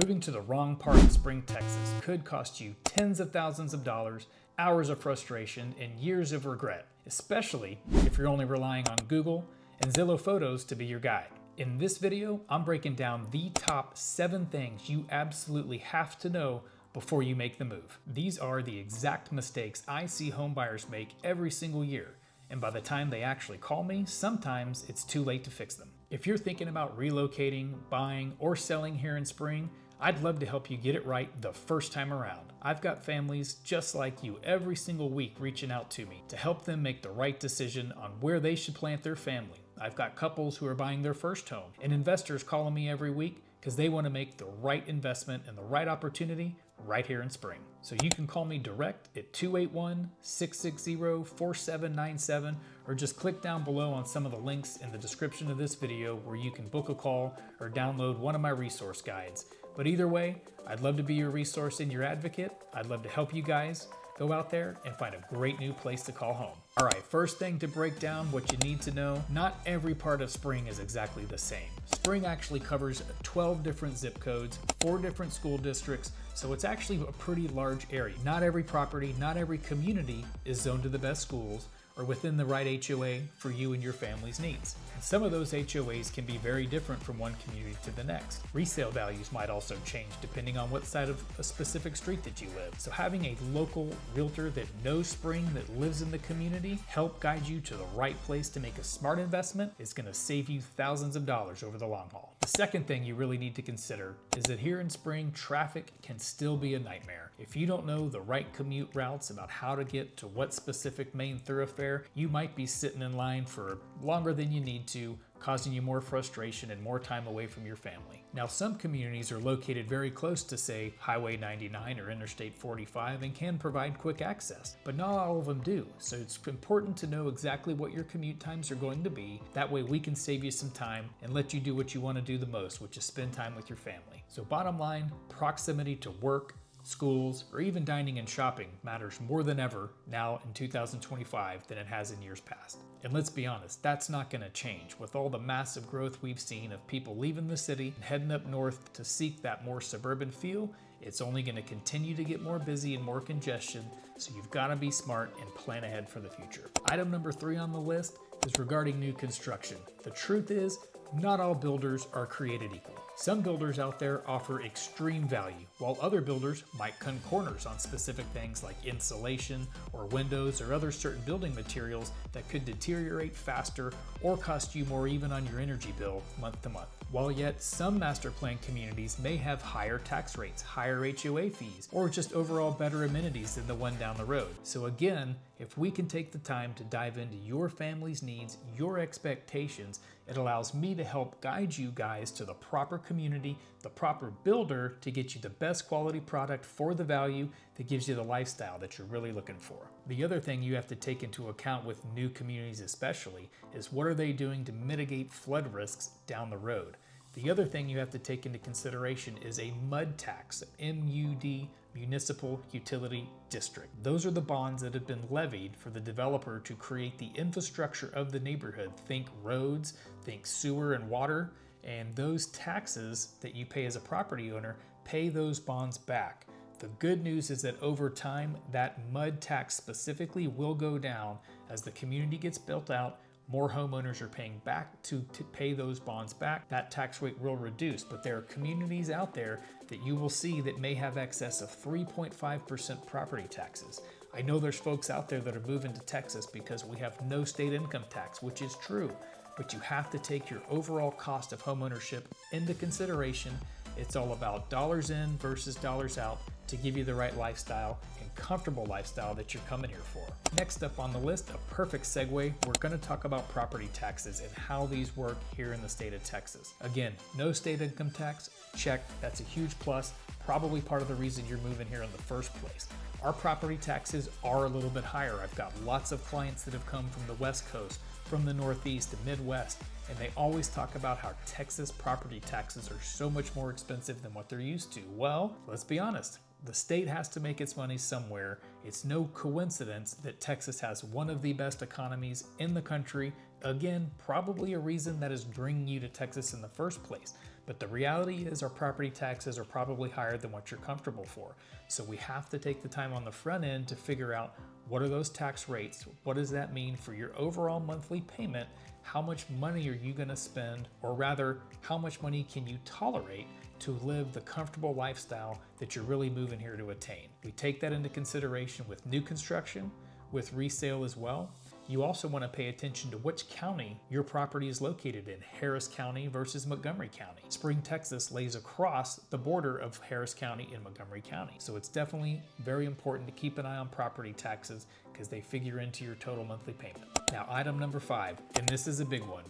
Moving to the wrong part of Spring, Texas could cost you tens of thousands of dollars, hours of frustration, and years of regret, especially if you're only relying on Google and Zillow Photos to be your guide. In this video, I'm breaking down the top 7 things you absolutely have to know before you make the move. These are the exact mistakes I see home buyers make every single year, and by the time they actually call me, sometimes it's too late to fix them. If you're thinking about relocating, buying, or selling here in Spring, I'd love to help you get it right the first time around. I've got families just like you every single week reaching out to me to help them make the right decision on where they should plant their family. I've got couples who are buying their first home and investors calling me every week because they want to make the right investment and the right opportunity right here in Spring. So you can call me direct at 281-660-4797 or just click down below on some of the links in the description of this video where you can book a call or download one of my resource guides. But either way, I'd love to be your resource and your advocate. I'd love to help you guys go out there and find a great new place to call home. All right, first thing to break down what you need to know, not every part of Spring is exactly the same. Spring actually covers 12 different zip codes, 4 different school districts, so it's actually a pretty large area. Not every property, not every community is zoned to the best schools or within the right HOA for you and your family's needs. And some of those HOAs can be very different from one community to the next. Resale values might also change depending on what side of a specific street that you live. So having a local realtor that knows Spring, that lives in the community, help guide you to the right place to make a smart investment is gonna save you thousands of dollars over the long haul. The second thing you really need to consider is that here in Spring, traffic can still be a nightmare. If you don't know the right commute routes about how to get to what specific main thoroughfare, you might be sitting in line for longer than you need to, causing you more frustration and more time away from your family. Now, some communities are located very close to, say, Highway 99 or Interstate 45 and can provide quick access, but not all of them do. So it's important to know exactly what your commute times are going to be. That way we can save you some time and let you do what you want to do the most, which is spend time with your family. So bottom line, proximity to work, schools, or even dining and shopping matters more than ever now in 2025 than it has in years past. And let's be honest, that's not going to change. With all the massive growth we've seen of people leaving the city and heading up north to seek that more suburban feel, it's only going to continue to get more busy and more congestion, so you've got to be smart and plan ahead for the future. Item number 3 on the list is regarding new construction. The truth is, not all builders are created equal. Some builders out there offer extreme value, while other builders might cut corners on specific things like insulation or windows or other certain building materials that could deteriorate faster or cost you more even on your energy bill month to month. While yet some master plan communities may have higher tax rates, higher HOA fees, or just overall better amenities than the one down the road. So again, if we can take the time to dive into your family's needs, your expectations, it allows me to help guide you guys to the proper community, the proper builder to get you the best quality product for the value that gives you the lifestyle that you're really looking for. The other thing you have to take into account with new communities especially is what are they doing to mitigate flood risks down the road. The other thing you have to take into consideration is a MUD tax, MUD, Municipal Utility District. Those are the bonds that have been levied for the developer to create the infrastructure of the neighborhood. Think roads, think sewer and water, and those taxes that you pay as a property owner pay those bonds back. The good news is that over time, that MUD tax specifically will go down as the community gets built out. More homeowners are paying back to pay those bonds back. That tax rate will reduce, but there are communities out there that you will see that may have excess of 3.5% property taxes. I know there's folks out there that are moving to Texas because we have no state income tax, which is true, but you have to take your overall cost of homeownership into consideration. It's all about dollars in versus dollars out to give you the right lifestyle and comfortable lifestyle that you're coming here for. Next up on the list, a perfect segue, we're going to talk about property taxes and how these work here in the state of Texas. Again, no state income tax, check, that's a huge plus, probably part of the reason you're moving here in the first place. Our property taxes are a little bit higher. I've got lots of clients that have come from the West Coast, from the Northeast and Midwest, and they always talk about how Texas property taxes are so much more expensive than what they're used to. Well, let's be honest. The state has to make its money somewhere. It's no coincidence that Texas has one of the best economies in the country. Again, probably a reason that is bringing you to Texas in the first place. But the reality is our property taxes are probably higher than what you're comfortable for. So we have to take the time on the front end to figure out what are those tax rates? What does that mean for your overall monthly payment? How much money are you gonna spend? Or rather, how much money can you tolerate to live the comfortable lifestyle that you're really moving here to attain? We take that into consideration with new construction, with resale as well. You also want to pay attention to which county your property is located in, Harris County versus Montgomery County. Spring, Texas lays across the border of Harris County and Montgomery County. So it's definitely very important to keep an eye on property taxes because they figure into your total monthly payment. Now, item number 5, and this is a big one.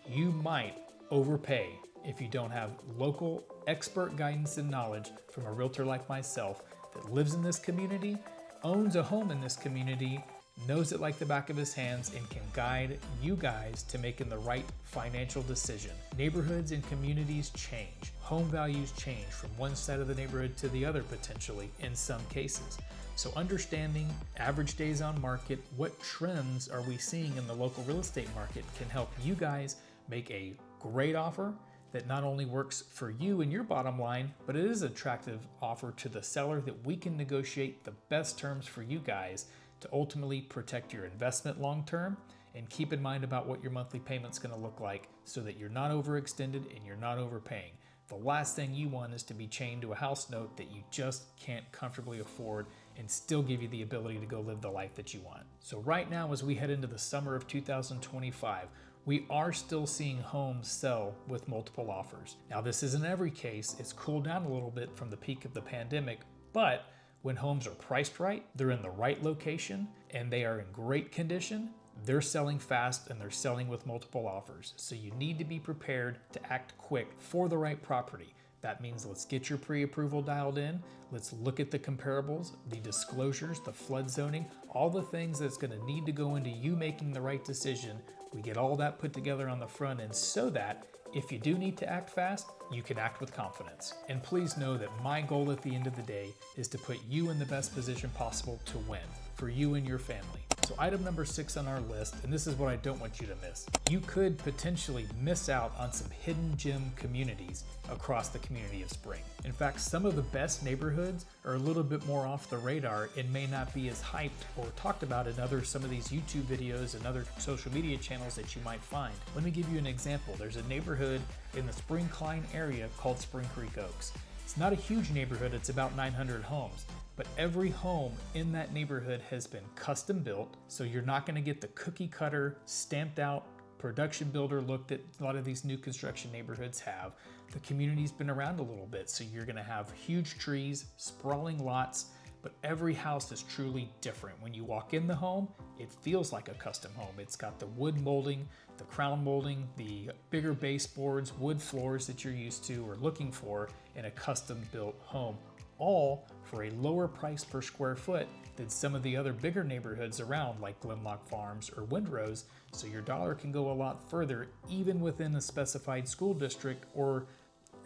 You might overpay if you don't have local expert guidance and knowledge from a realtor like myself that lives in this community, owns a home in this community, knows it like the back of his hands, and can guide you guys to making the right financial decision. Neighborhoods and communities change. Home values change from one side of the neighborhood to the other potentially in some cases. So understanding average days on market, what trends are we seeing in the local real estate market can help you guys make a great offer that not only works for you and your bottom line, but it is an attractive offer to the seller that we can negotiate the best terms for you guys to ultimately protect your investment long term, and keep in mind about what your monthly payment's gonna look like so that you're not overextended and you're not overpaying. The last thing you want is to be chained to a house note that you just can't comfortably afford and still give you the ability to go live the life that you want. So right now, as we head into the summer of 2025, we are still seeing homes sell with multiple offers. Now, this isn't every case. It's cooled down a little bit from the peak of the pandemic, but when homes are priced right, they're in the right location, and they are in great condition, they're selling fast and they're selling with multiple offers. So you need to be prepared to act quick for the right property. That means let's get your pre-approval dialed in. Let's look at the comparables, the disclosures, the flood zoning, all the things that's going to need to go into you making the right decision. We get all that put together on the front end so that if you do need to act fast, you can act with confidence. And please know that my goal at the end of the day is to put you in the best position possible to win for you and your family. So item number 6 on our list, and this is what I don't want you to miss. You could potentially miss out on some hidden gem communities across the community of Spring. In fact, some of the best neighborhoods are a little bit more off the radar and may not be as hyped or talked about in some of these YouTube videos and other social media channels that you might find. Let me give you an example. There's a neighborhood in the Spring Klein area called Spring Creek Oaks. It's not a huge neighborhood, it's about 900 homes. But every home in that neighborhood has been custom built, so you're not going to get the cookie cutter, stamped out production builder look that a lot of these new construction neighborhoods have. The community's been around a little bit, so you're going to have huge trees, sprawling lots, but every house is truly different. When you walk in the home, it feels like a custom home. It's got the wood molding, the crown molding, the bigger baseboards, wood floors that you're used to or looking for in a custom built home, all for a lower price per square foot than some of the other bigger neighborhoods around like Glenlock Farms or Windrose, so your dollar can go a lot further even within a specified school district or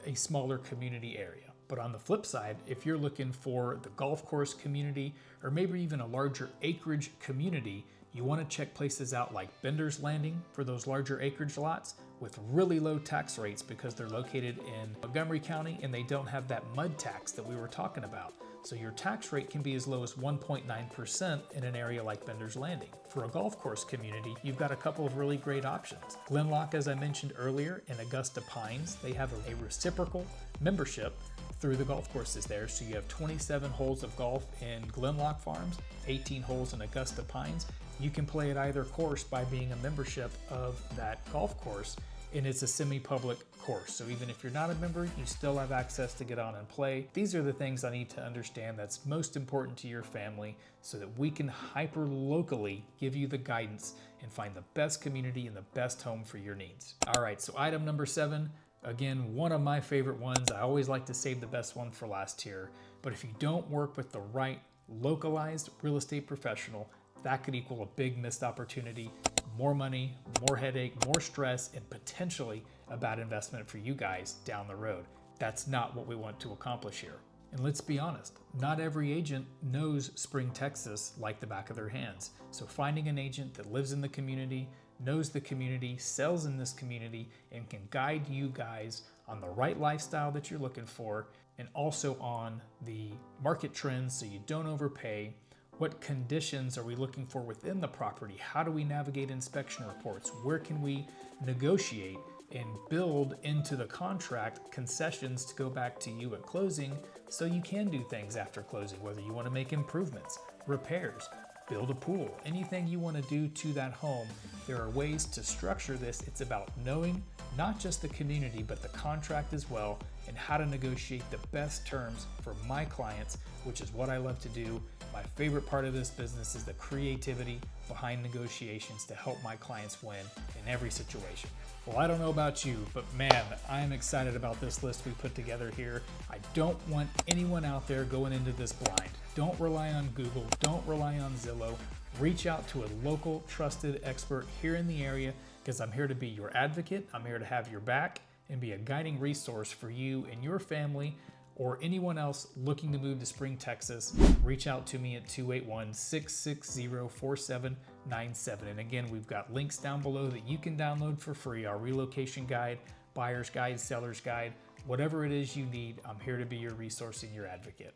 a smaller community area. But on the flip side, if you're looking for the golf course community or maybe even a larger acreage community, you want to check places out like Bender's Landing for those larger acreage lots with really low tax rates because they're located in Montgomery County and they don't have that mud tax that we were talking about. So your tax rate can be as low as 1.9% in an area like Bender's Landing. For a golf course community, you've got a couple of really great options. Glenlock, as I mentioned earlier, and Augusta Pines, they have a reciprocal membership through the golf courses there. So you have 27 holes of golf in Glenlock Farms, 18 holes in Augusta Pines. You can play at either course by being a membership of that golf course, and it's a semi-public course. So even if you're not a member, you still have access to get on and play. These are the things I need to understand that's most important to your family so that we can hyper-locally give you the guidance and find the best community and the best home for your needs. All right, so item number 7, again, one of my favorite ones. I always like to save the best one for last here, but if you don't work with the right localized real estate professional, that could equal a big missed opportunity, more money, more headache, more stress, and potentially a bad investment for you guys down the road. That's not what we want to accomplish here. And let's be honest, not every agent knows Spring, Texas like the back of their hands. So finding an agent that lives in the community, knows the community, sells in this community, and can guide you guys on the right lifestyle that you're looking for, and also on the market trends so you don't overpay. What conditions are we looking for within the property? How do we navigate inspection reports? Where can we negotiate and build into the contract concessions to go back to you at closing so you can do things after closing, whether you want to make improvements, repairs, build a pool, anything you want to do to that home. There are ways to structure this. It's about knowing not just the community, but the contract as well, and how to negotiate the best terms for my clients, which is what I love to do. My favorite part of this business is the creativity behind negotiations to help my clients win in every situation. Well, I don't know about you, but man, I am excited about this list we put together here. I don't want anyone out there going into this blind. Don't rely on Google, don't rely on Zillow. Reach out to a local trusted expert here in the area, because I'm here to be your advocate. I'm here to have your back and be a guiding resource for you and your family, or anyone else looking to move to Spring, Texas. Reach out to me at 281-660-4797. And again, we've got links down below that you can download for free. Our relocation guide, buyer's guide, seller's guide, whatever it is you need, I'm here to be your resource and your advocate.